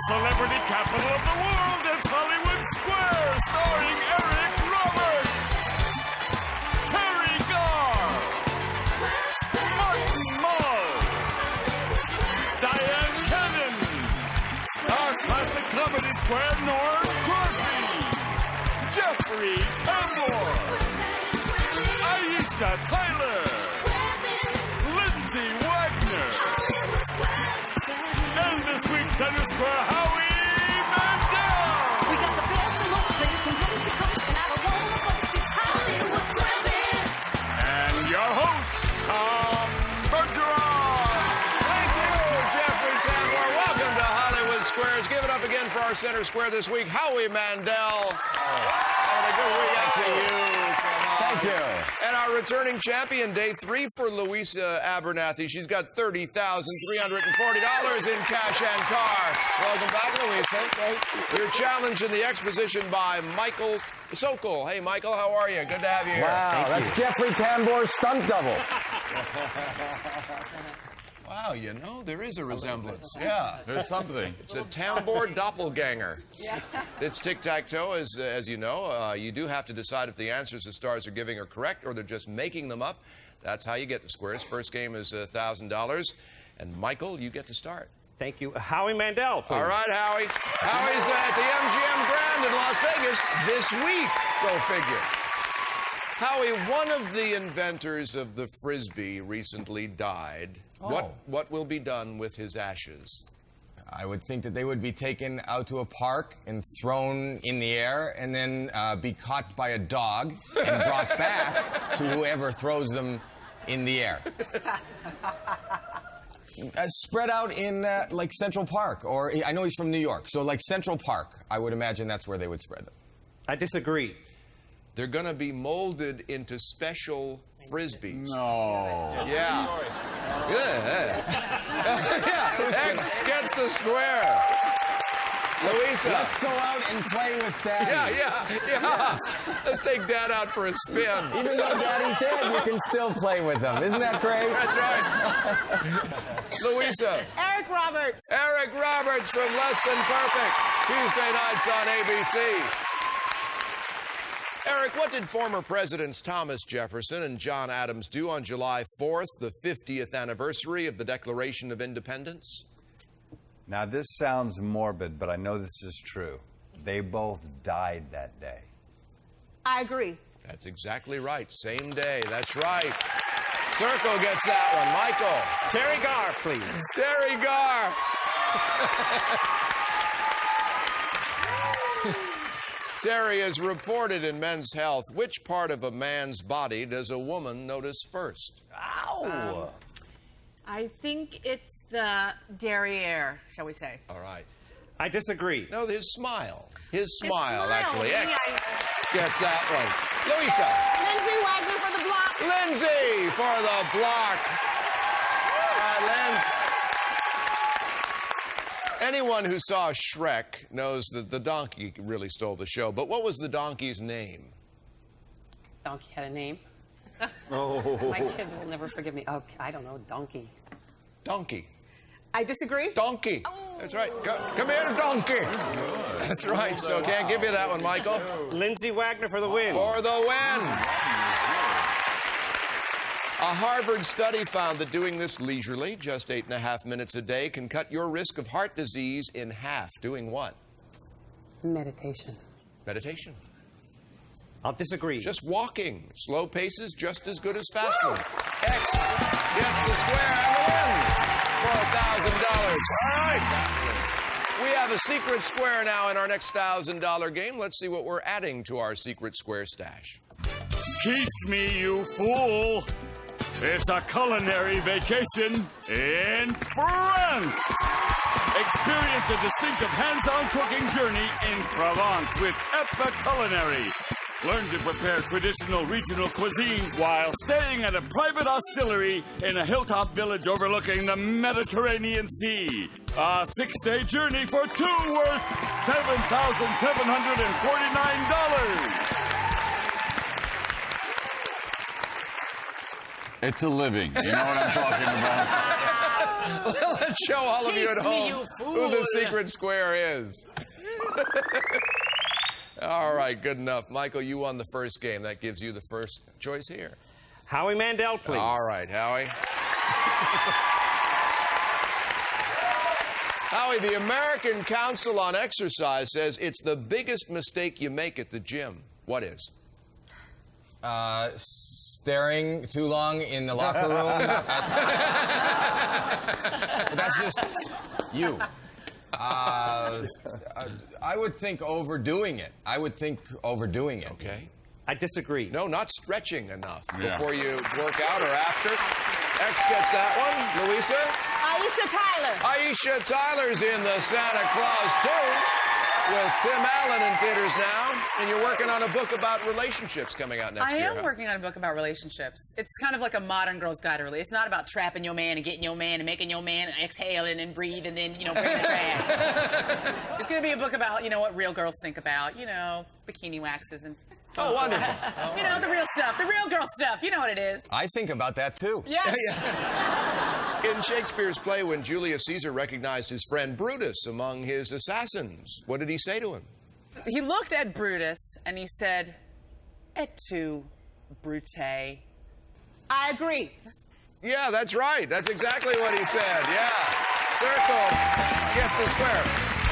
celebrity capital of the world, it's Hollywood Square, starring Eric Roberts, Teri Garr, Mull, Dyan, our classic comedy square, Crosby, Jeffrey Tambor, Aisha, Lindsay, Wagner, and this week's center square, Howie, Mandel. We got the best and most players from coast to coast, and I don't want to waste it. Hollywood Square is. And your host, Tambor. Thank you, Jeffrey Tambor. Welcome to Hollywood Squares. Give it up again for our center square this week, Howie Mandel. And a good week out to you. Thank you. And our returning champion, day 3 for Louisa Abernathy. She's got $30,340 in cash and car. Welcome back, Louisa. You're challenged in the exposition by Michael Sokol. Hey, Michael, how are you? Good to have you here. Wow, that's Jeffrey Tambor's stunt double. Wow, you know, there is a resemblance. Yeah. There's something. It's a Tambor doppelganger. Yeah. It's tic-tac-toe, as you know. You do have to decide if the answers the stars are giving are correct or they're just making them up. That's how you get the squares. First game is $1,000. And Michael, you get to start. Thank you. Howie Mandel, please. All right, Howie. Howie's at the MGM Grand in Las Vegas this week. Go figure. Howie, one of the inventors of the Frisbee recently died. Oh. What will be done with his ashes? I would think that they would be taken out to a park and thrown in the air and then be caught by a dog and brought back to whoever throws them in the air. Spread out in, like, Central Park, or I know he's from New York, so like Central Park, I would imagine that's where they would spread them. I disagree. They're going to be molded into special Frisbees. No. Yeah. Yeah. Yeah. X gets the square. Louisa. Let's go out and play with Daddy. Yeah. Let's take Dad out for a spin. Even though Daddy's dead, you can still play with them. Isn't that great? That's right. Louisa. Eric Roberts. Eric Roberts from Less Than Perfect. Tuesday nights on ABC. Eric, what did former Presidents Thomas Jefferson and John Adams do on July 4th, the 50th anniversary of the Declaration of Independence? Now, this sounds morbid, but I know this is true. They both died that day. I agree. That's exactly right. Same day. That's right. Circle gets that one. Michael. Teri Garr, please. Teri Garr. Teri is reported in Men's Health. Which part of a man's body does a woman notice first? Ow! I think it's the derriere, shall we say. All right. I disagree. No, his smile. His smile, smile, actually. yeah. X gets that one. Louisa. Lindsay Wagner for the block. Lindsay for the block. All right, Lindsay. Anyone who saw Shrek knows that the donkey really stole the show. But what was the donkey's name? Donkey had a name. Oh. My kids will never forgive me. Oh, I don't know, donkey. Donkey. I disagree. Donkey. That's right. Come here, donkey. That's right. So can't give you that one, Michael. Lindsay Wagner for the win. For the win. A Harvard study found that doing this leisurely, just 8.5 minutes a day, can cut your risk of heart disease in half. Doing what? Meditation. Meditation. I'll disagree. Just walking. Slow paces just as good as fast ones. X gets the square and the win for $1,000. All right. We have a secret square now in our next $1,000 game. Let's see what we're adding to our secret square stash. Kiss me, you fool. It's a culinary vacation in France. Experience a distinctive hands-on cooking journey in Provence with Epic Culinary. Learn to prepare traditional regional cuisine while staying at a private hostelry in a hilltop village overlooking the Mediterranean Sea. A 6-day journey for two worth $7,749. It's a living. You know what I'm talking about? Let's show all of you at Kiss me, home you who the fool. secret square is. All right, good enough. Michael, you won the first game. That gives you the first choice here. Howie Mandel, please. All right, Howie. Howie, the American Council on Exercise says it's the biggest mistake you make at the gym. What is? Staring too long in the locker room. That's just you. I would think overdoing it. Okay. I disagree. No, not stretching enough before you work out or after. X gets that one. Louisa? Aisha Tyler. Aisha Tyler's in the Santa Claus 2 with Tim Allen in theaters now. And you're working on a book about relationships coming out next I year. am working on a book about relationships. It's kind of like a modern girl's guide to relate. It's not about trapping your man and getting your man and making your man exhaling and breathe and then, bring the trash. It's going to be a book about, what real girls think about, bikini waxes and... Oh, wonderful. The real stuff, the real girl stuff. You know what it is. I think about that too. Yeah. In Shakespeare's play, when Julius Caesar recognized his friend Brutus among his assassins, what did he say to him? He looked at Brutus and he said, "Et tu, Brute?" I agree. Yeah, that's right. That's exactly what he said. Yeah. Circle gets the square.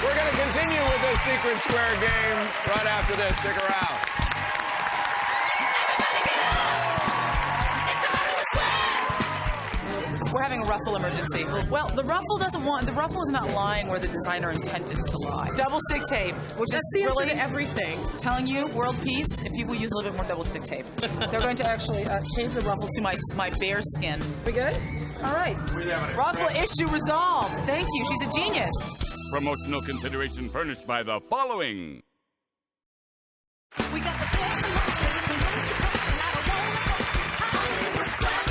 We're going to continue with this secret square game right after this. Stick around. We're having a ruffle emergency. Well, the ruffle is not lying where the designer intended to lie. Double stick tape, which is really everything. telling you world peace if people use a little bit more double stick tape. They're going to actually shave the ruffle to my bare skin. We good? All right. Ruffle issue resolved. Thank you. She's a genius. Promotional consideration furnished by the following. We got the best and most players from coast to coast, and I don't wanna post this Hollywood square.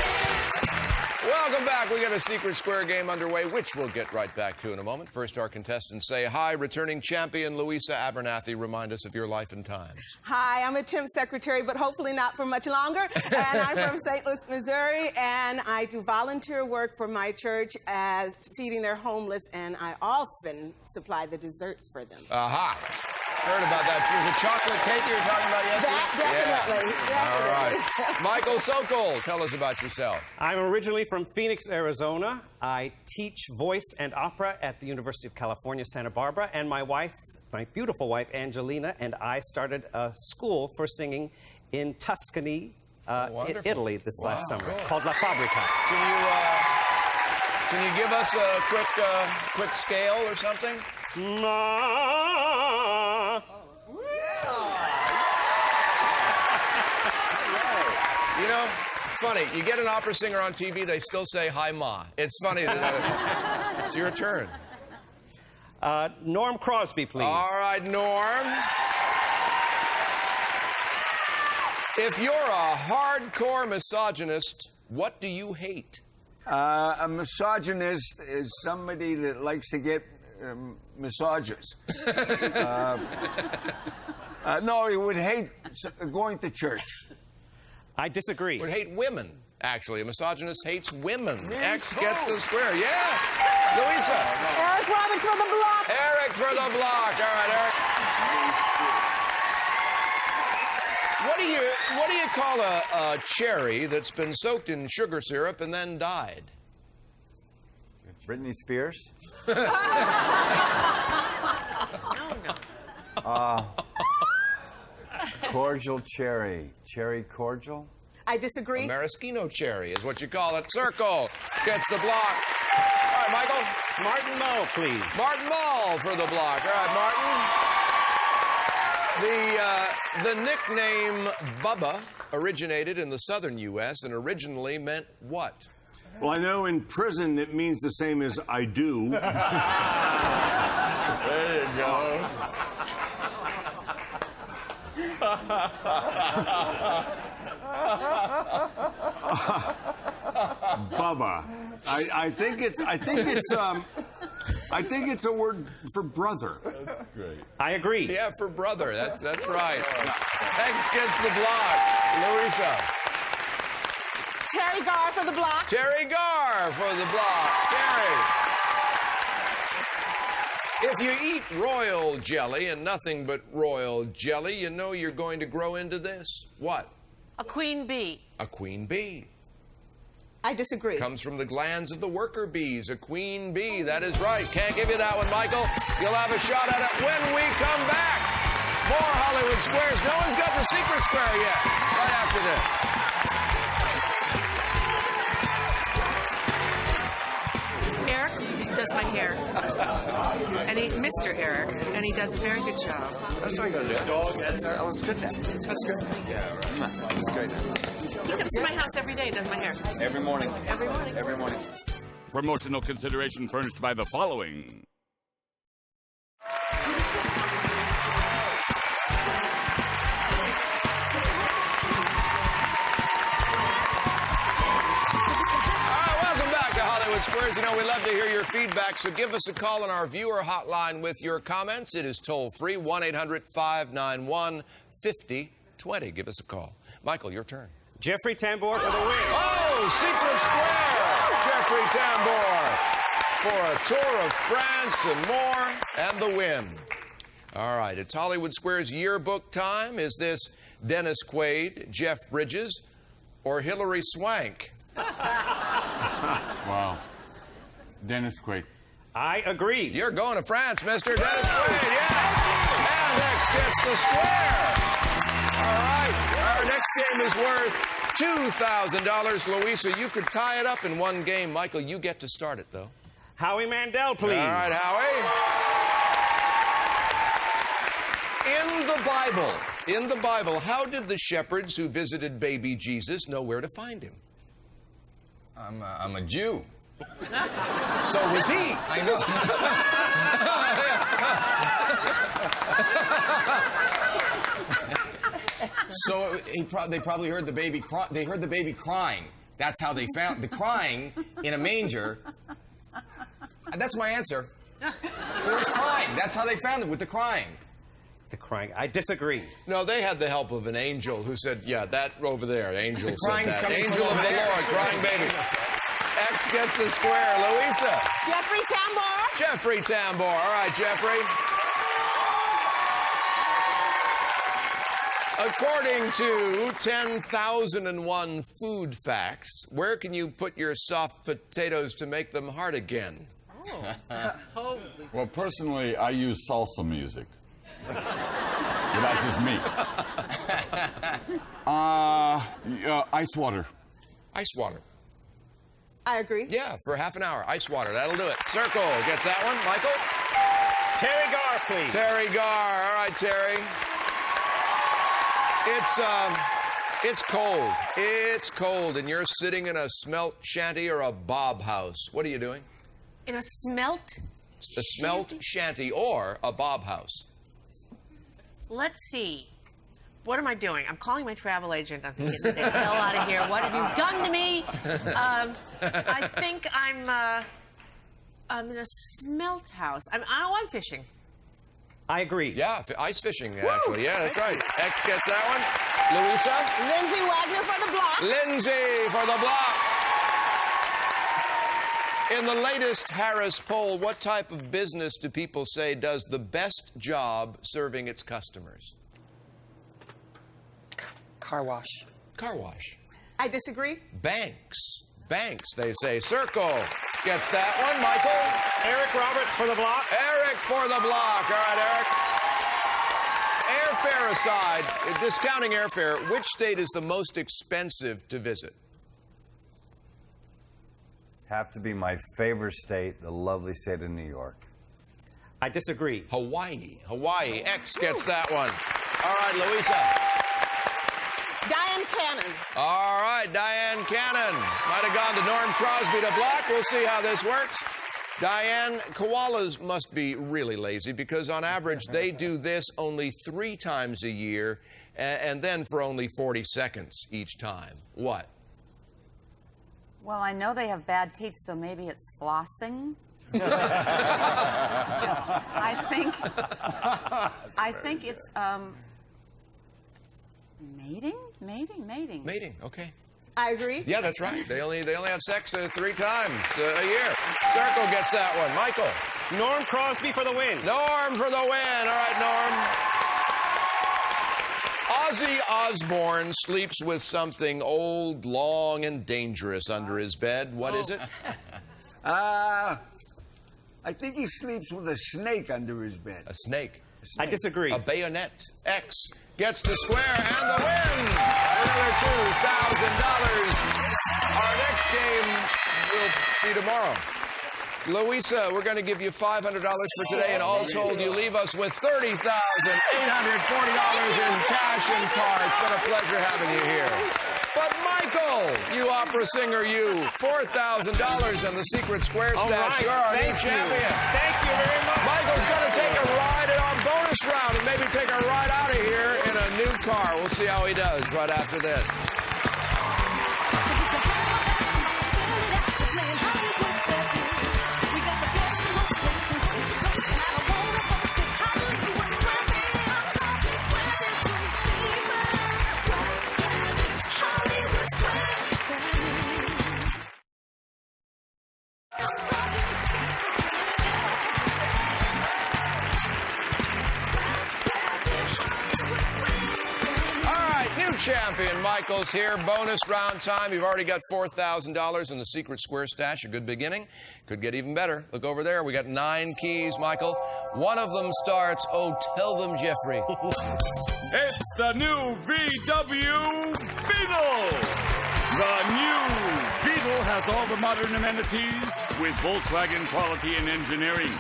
Welcome back. We got a secret square game underway, which we'll get right back to in a moment. First, our contestants say hi. Returning champion Louisa Abernathy, remind us of your life and times. Hi, I'm a temp secretary, but hopefully not for much longer. And I'm from St. Louis, Missouri, and I do volunteer work for my church as feeding their homeless, and I often supply the desserts for them. Aha. Heard about that. There's a chocolate cake you were talking about yesterday? That, definitely. All right. Michael Sokol, tell us about yourself. I'm originally from Phoenix, Arizona. I teach voice and opera at the University of California, Santa Barbara, and my beautiful wife, Angelina, and I started a school for singing in Tuscany, Italy this last summer, called La Fabbrica. Can you give us a quick scale or something? Ma. It's funny. You get an opera singer on TV, they still say, "Hi, Ma." It's funny. It's your turn. Norm Crosby, please. All right, Norm. If you're a hardcore misogynist, what do you hate? A misogynist is somebody that likes to get massages. No, he would hate going to church. I disagree. Would hate women, actually. A misogynist hates women. X gets the square. Yeah. Louisa. Eric Roberts for the block. Eric for the block. All right, Eric. What do you call a cherry that's been soaked in sugar syrup and then died? Britney Spears? Cordial cherry. Cherry cordial? I disagree. A maraschino cherry is what you call it. Circle gets the block. All right, Michael. Martin Mull, please. Martin Mull for the block. All right, Martin. The nickname Bubba originated in the southern U.S. and originally meant what? Well, I know in prison it means the same as I do. There you go. Bubba. I think it's a word for brother. That's great. I agree. Yeah, for brother. That's right. X gets the block. Louisa. Teri Garr for the block. Teri Garr for the block. Teri. If you eat royal jelly and nothing but royal jelly, you know you're going to grow into this. What? A queen bee. A queen bee. I disagree. Comes from the glands of the worker bees, a queen bee. That is right. Can't give you that one, Michael. You'll have a shot at it when we come back. More Hollywood Squares. No one's got the secret square yet. Right after this. Eric does my hair. And Mr. Eric, and he does a very good job. That's what I gotta do. Dog, that's good now. That's good. Yeah, right. That's great. He comes to my house every day and does my hair. Every morning. Every morning. Every morning. Promotional consideration furnished by the following. Squares, you know, we love to hear your feedback, so give us a call on our viewer hotline with your comments. It is toll-free, 1-800-591-5020. Give us a call. Michael, your turn. Jeffrey Tambor for the win. Oh, secret square! Jeffrey Tambor for a tour of France and more, and the win. All right, it's Hollywood Squares yearbook time. Is this Dennis Quaid, Jeff Bridges, or Hilary Swank? Wow. Dennis Quaid. I agree. You're going to France, Mr. Dennis Quaid, yeah. And X gets the square. All right, our next game is worth $2,000. Louisa, you could tie it up in one game. Michael, you get to start it, though. Howie Mandel, please. All right, Howie. In the Bible, how did the shepherds who visited baby Jesus know where to find him? I'm a Jew. So was he. I know. So they probably heard the baby cry. They heard the baby crying. That's how they found the crying in a manger. That's my answer. It was crying. That's how they found it, with the crying. The crying. I disagree. No, they had the help of an angel who said, yeah, that over there, angel said that. Coming Angel of the Lord, crying baby. X gets the square. Louisa. Jeffrey Tambor. Jeffrey Tambor. All right, Jeffrey. According to 10,001 food facts, where can you put your soft potatoes to make them hard again? Oh. Well, personally, I use salsa music. But that's just me. Ice water. Ice water. I agree. Yeah, for half an hour. Ice water. That'll do it. Circle gets that one. Michael? Teri Garr, please. Teri Garr. All right, Teri. It's cold. It's cold, and you're sitting in a smelt shanty or a bob house. What are you doing? In a smelt? A smelt shanty or a bob house. Let's see. What am I doing? I'm calling my travel agent. I'm thinking, get the hell out of here. What have you done to me? I think I'm in a smelt house. I'm fishing. I agree. Yeah, ice fishing, actually. Yeah, that's right. X gets that one. Louisa? Lindsay Wagner for the block. Lindsay for the block. In the latest Harris poll, what type of business do people say does the best job serving its customers? Car wash. Car wash. I disagree. Banks. Banks, they say. Circle gets that one. Michael? Eric Roberts for the block. Eric for the block. All right, Eric. Airfare aside, discounting airfare, which state is the most expensive to visit? Have to be my favorite state, the lovely state of New York. I disagree. Hawaii. Hawaii. X gets that one. All right, Louisa. Dyan Cannon. All right, Dyan Cannon. Might have gone to Norm Crosby to block. We'll see how this works. Dyan, koalas must be really lazy because on average they do this only 3 times a year and then for only 40 seconds each time. What? Well, I know they have bad teeth, so maybe it's flossing. I think it's mating. Mating, okay. I agree. Yeah, that's right. They only have sex 3 times a year. Circle gets that one. Michael. Norm Crosby for the win. Norm for the win. All right, Norm. Ozzy Osbourne sleeps with something old, long, and dangerous under his bed. What is it? I think he sleeps with a snake under his bed. A snake. I disagree. A bayonet. X gets the square and the win. Another $2,000. Our next game will be tomorrow. Louisa, we're going to give you $500 for today, and all told, you leave us with $30,840 in cash and car. It's been a pleasure having you here. But Michael, you opera singer, you, $4,000 in the secret square stash. Right, You're our new champion. Thank you very much. Michael's going to take a ride in our bonus round and maybe take a ride out of here in a new car. We'll see how he does right after this. Champion Michael's here. Bonus round time. You've already got $4,000 in the secret square stash. A good beginning. Could get even better. Look over there. We got 9 keys, Michael. One of them starts, oh, tell them, Jeffrey. It's the new VW Beetle. The new Beetle has all the modern amenities with Volkswagen quality and engineering.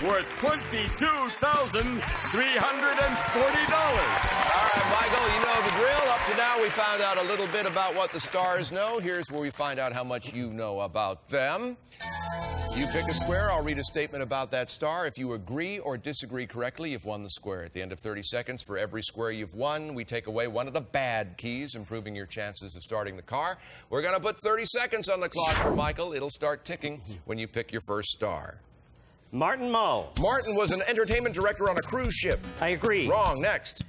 Worth $22,340. All right, Michael, you know the drill. Up to now, we found out a little bit about what the stars know. Here's where we find out how much you know about them. You pick a square. I'll read a statement about that star. If you agree or disagree correctly, you've won the square. At the end of 30 seconds, for every square you've won, we take away one of the bad keys, improving your chances of starting the car. We're going to put 30 seconds on the clock for Michael. It'll start ticking when you pick your first star. Martin Mull. Martin was an entertainment director on a cruise ship. I agree. Wrong. Next.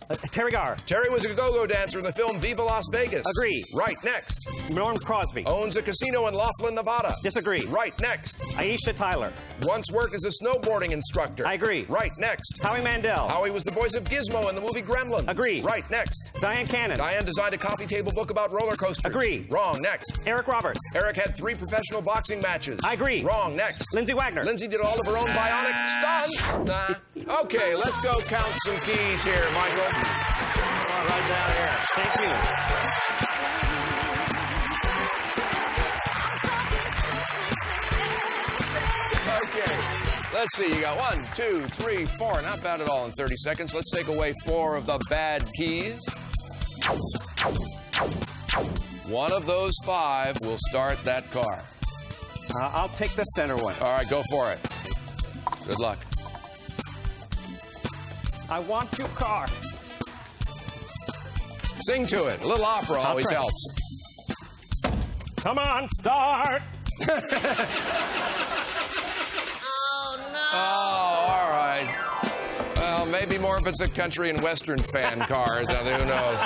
Teri Garr. Teri was a go-go dancer in the film Viva Las Vegas. Agree. Right. Next. Norm Crosby. Owns a casino in Laughlin, Nevada. Disagree. Right. Next. Aisha Tyler. Once worked as a snowboarding instructor. I agree. Right. Next. Howie Mandel. Howie was the voice of Gizmo in the movie Gremlins. Agree. Right. Next. Dyan Cannon. Dyan designed a coffee table book about roller coasters. Agree. Wrong. Next. Eric Roberts. Eric had 3 professional boxing matches. I agree. Wrong. Next. Lindsay Wagner. Lindsay did all of her own bionic stunts. Nah. Okay, let's go count some keys here, Michael. Come on, right down here. Thank you. Okay, let's see. You got 1, 2, 3, 4. Not bad at all in 30 seconds. Let's take away 4 of the bad keys. One of those 5 will start that car. I'll take the center one. All right, go for it. Good luck. I want your car. Sing to it. A little opera always helps. Come on, start. Oh, all right. Well, maybe more if it's a country and western fan car. Who knows?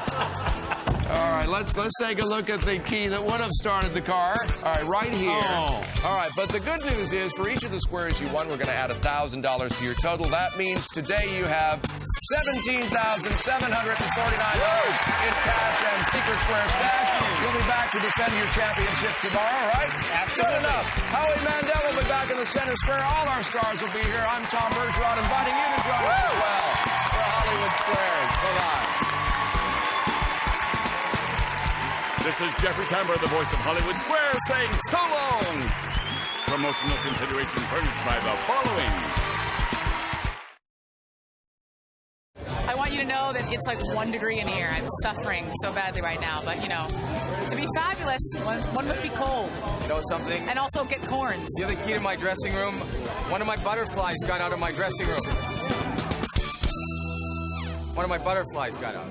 All right, let's take a look at the key that would have started the car. All right, right here. Oh. All right, but the good news is for each of the squares you won, we're going to add $1,000 to your total. That means today you have $17,749 in cash and secret square stash. You'll be back to defend your championship tomorrow, right? Absolutely. Good enough. Howie Mandel will be back in the center square. All our stars will be here. I'm Tom Bergeron, inviting you to join us as well for Hollywood Squares. Bye-bye. This is Jeffrey Tambor, the voice of Hollywood Square, saying so long. Promotional consideration furnished by the following. I want you to know that it's like 1 degree in here. I'm suffering so badly right now. But, you know, to be fabulous, one must be cold. You know something? And also get corns. The other key to my dressing room, one of my butterflies got out of my dressing room. One of my butterflies got out.